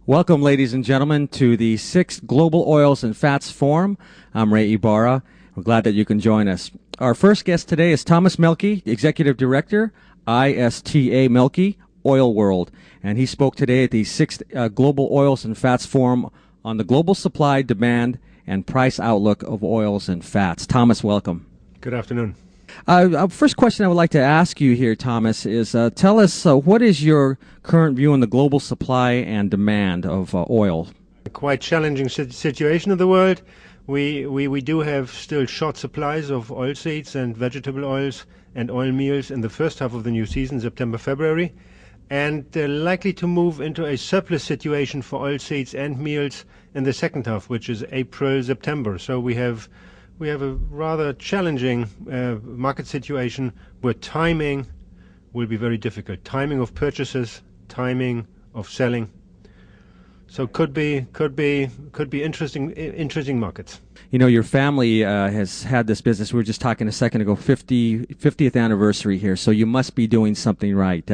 Welcome, ladies and gentlemen, to the 6th Global Oils and Fats Forum. I'm Ray Ibarra. We're glad that you can join us. Our first guest today is ThomasMielke, Executive Director, ThomasMielke, Oil World. And he spoke today at the 6th Global Oils and Fats Forum on the global supply, demand, and price outlook of oils and fats. Thomas, welcome. Good afternoon. First question I would like to ask you here, Thomas, is tell us what is your current view on the global supply and demand of oil? A quite challenging situation in the world. We do have still short supplies of oilseeds and vegetable oils and oil meals in the first half of the new season, September, February, and likely to move into a surplus situation for oilseeds and meals in the second half, which is April, September. So we have a rather challenging market situation where timing will be very difficult. Timing of purchases, timing of selling. So could be interesting markets. You know, your family has had this business. We were just talking a second ago, 50th anniversary here. So you must be doing something right.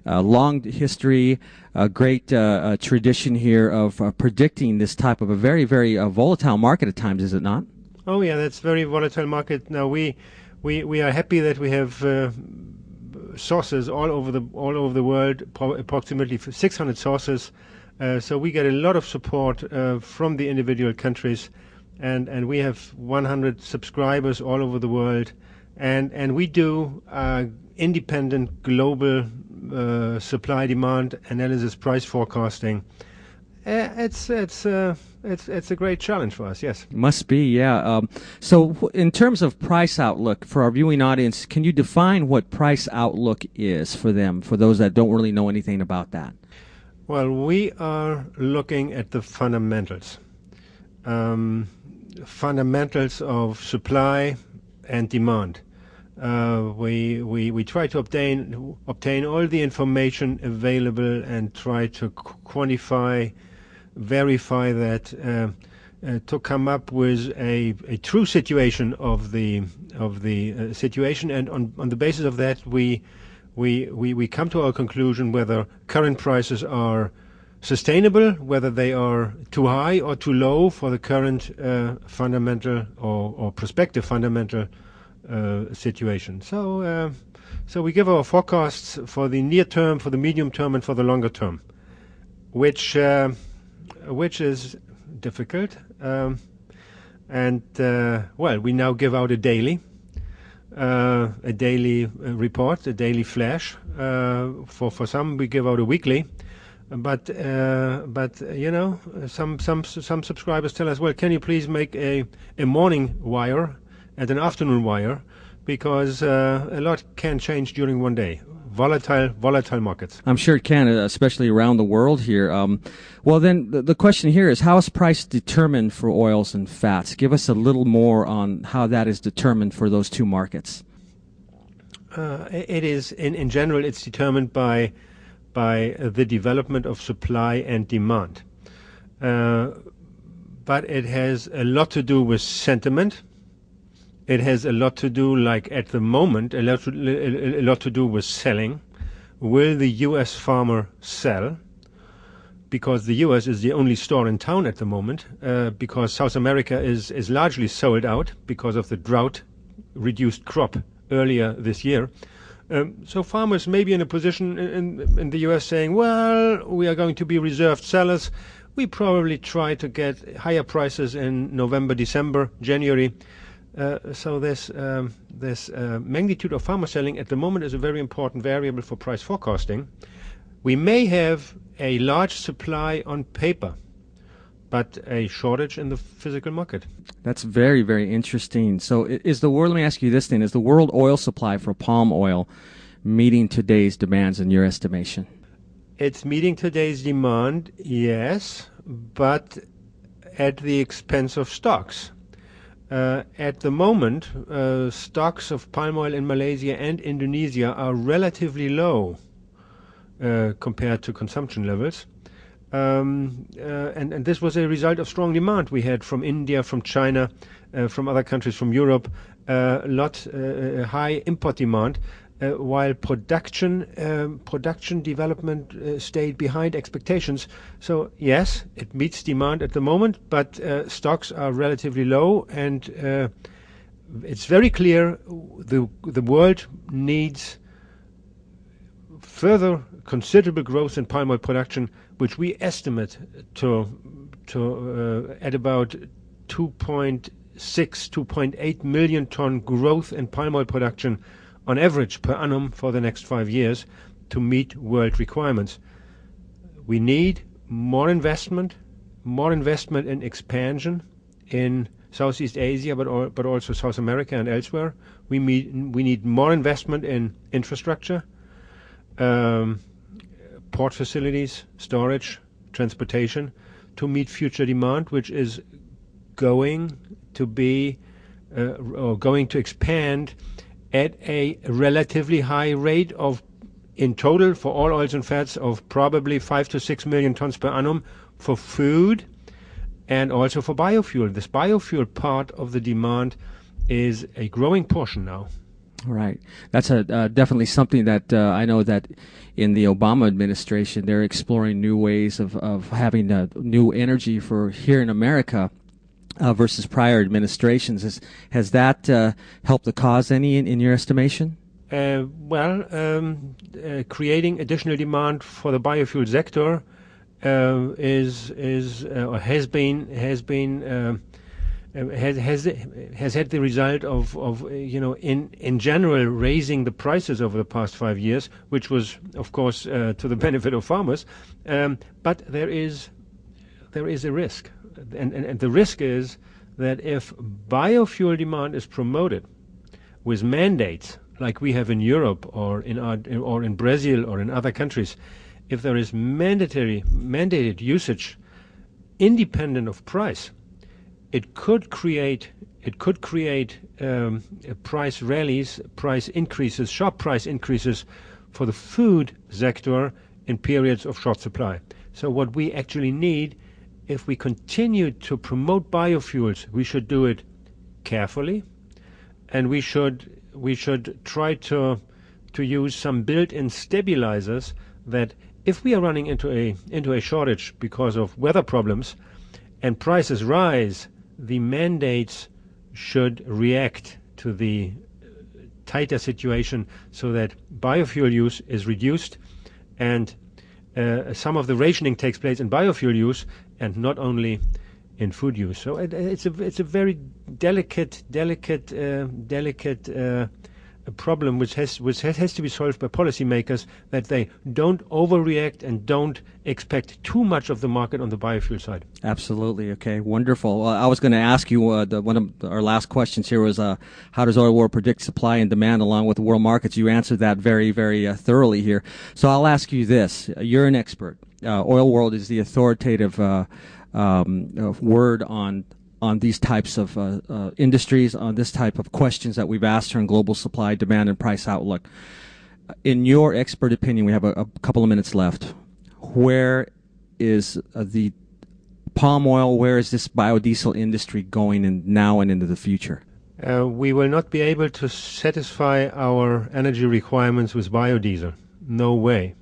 Long history, a great tradition here of predicting this type of a very, very volatile market at times, is it not? Oh yeah, that's very volatile market. Now we are happy that we have sources all over the world, approximately 600 sources. So we get a lot of support from the individual countries, and we have 100 subscribers all over the world, and we do independent global supply demand analysis, price forecasting. It's a great challenge for us, yes. Must be, yeah. So in terms of price outlook, for our viewing audience, can you define what price outlook is for them, for those that don't really know anything about that? Well, we are looking at the fundamentals. Fundamentals of supply and demand. We try to obtain all the information available and try to quantify, verify that, to come up with a true situation of the situation, and on the basis of that we come to our conclusion whether current prices are sustainable, whether they are too high or too low for the current fundamental or prospective fundamental situation. So we give our forecasts for the near term, for the medium term, and for the longer term, which is difficult. Well, we now give out a daily report, a daily flash. For some, we give out a weekly. But you know, some subscribers tell us, well, can you please make a morning wire and an afternoon wire, because a lot can change during one day. Volatile markets. I'm sure it can, especially around the world here. Well, then the question here is, how is price determined for oils and fats? Give us a little more on how that is determined for those two markets. It is, in general, it's determined by the development of supply and demand. But it has a lot to do with sentiment. It has a lot to do, like at the moment, a lot to do with selling. Will the U.S. farmer sell? Because the U.S. is the only store in town at the moment, because South America is largely sold out because of the drought-reduced crop earlier this year. So farmers may be in a position in the U.S. saying, well, we are going to be reserved sellers. We probably try to get higher prices in November, December, January. So this magnitude of farmer selling at the moment is a very important variable for price forecasting. We may have a large supply on paper, but a shortage in the physical market. That's very, very interesting. So let me ask you this then, is the world oil supply for palm oil meeting today's demands in your estimation? It's meeting today's demand, yes, but at the expense of stocks. At the moment, stocks of palm oil in Malaysia and Indonesia are relatively low compared to consumption levels. And this was a result of strong demand we had from India, from China, from other countries, from Europe, high import demand. while production development stayed behind expectations. So yes, it meets demand at the moment, but stocks are relatively low, and it's very clear the world needs further considerable growth in palm oil production, which we estimate to at about 2.6, 2.8 million ton growth in palm oil production on average per annum for the next 5 years to meet world requirements. We need more investment in expansion in Southeast Asia, but also South America and elsewhere. We need more investment in infrastructure, port facilities, storage, transportation, to meet future demand, which is going to be or going to expand at a relatively high rate of, in total, for all oils and fats, of probably 5 to 6 million tons per annum for food and also for biofuel. This biofuel part of the demand is a growing portion now. Right. That's definitely something that I know that in the Obama administration, they're exploring new ways of having new energy for here in America versus prior administrations. Has that helped the cause any in your estimation? Creating additional demand for the biofuel sector has had the result of in general raising the prices over the past 5 years, which was of course to the benefit of farmers. But there is a risk, and the risk is that if biofuel demand is promoted with mandates like we have in Europe or in Brazil or in other countries, if there is mandated usage independent of price, it could create price rallies, sharp price increases for the food sector in periods of short supply. So what we actually need, if we continue to promote biofuels, we should do it carefully, and we should try to use some built-in stabilizers that if we are running into a shortage because of weather problems and prices rise, the mandates should react to the tighter situation so that biofuel use is reduced and some of the rationing takes place in biofuel use and not only in food use. So it's a very delicate problem which has to be solved by policymakers, that they don't overreact and don't expect too much of the market on the biofuel side. Absolutely. Okay. Wonderful. I was going to ask you, one of our last questions here was, how does oil world predict supply and demand along with the world markets? You answered that very, very thoroughly here. So I'll ask you this. You're an expert. Oil world is the authoritative word on these types of industries, on this type of questions that we've asked her in global supply, demand, and price outlook. In your expert opinion, we have a couple of minutes left. Where is the palm oil, where is this biodiesel industry going now and into the future? We will not be able to satisfy our energy requirements with biodiesel. No way.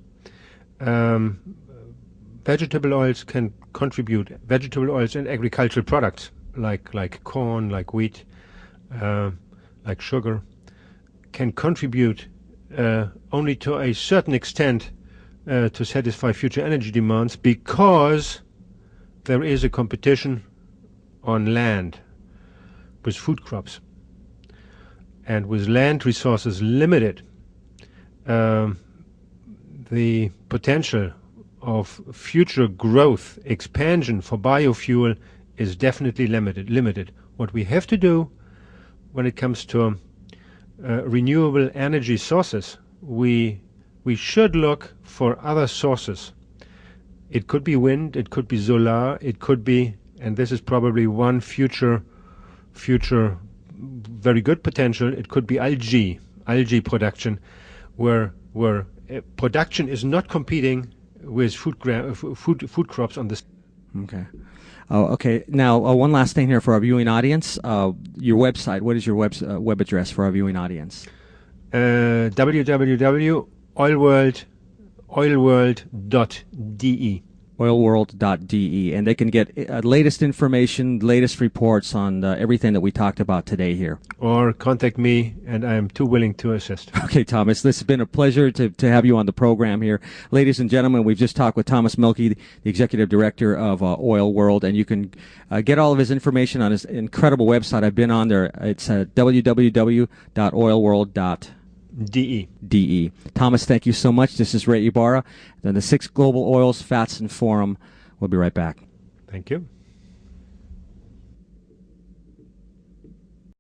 Vegetable oils can contribute, vegetable oils and agricultural products, like corn, like wheat, like sugar, can contribute only to a certain extent to satisfy future energy demands, because there is a competition on land with food crops. And with land resources limited, the potential of future growth, expansion for biofuel is definitely limited. What we have to do when it comes to renewable energy sources, we should look for other sources. It could be wind, it could be solar, it could be, and this is probably one future very good potential, it could be algae production, where production is not competing with food crops on this. Okay. Okay. Now, one last thing here for our viewing audience. Your website. What is your web address for our viewing audience? www.oilworld.de. oilworld.de, and they can get latest information, latest reports on everything that we talked about today here. Or contact me, and I am too willing to assist. Okay, Thomas, this has been a pleasure to have you on the program here. Ladies and gentlemen, we've just talked with ThomasMielke, the Executive Director of Oil World, and you can get all of his information on his incredible website. I've been on there. It's www.oilworld.de. DE. Thomas, thank you so much. This is Ray Ibarra, then the 6th Global Oils, Fats, and Forum. We'll be right back. Thank you.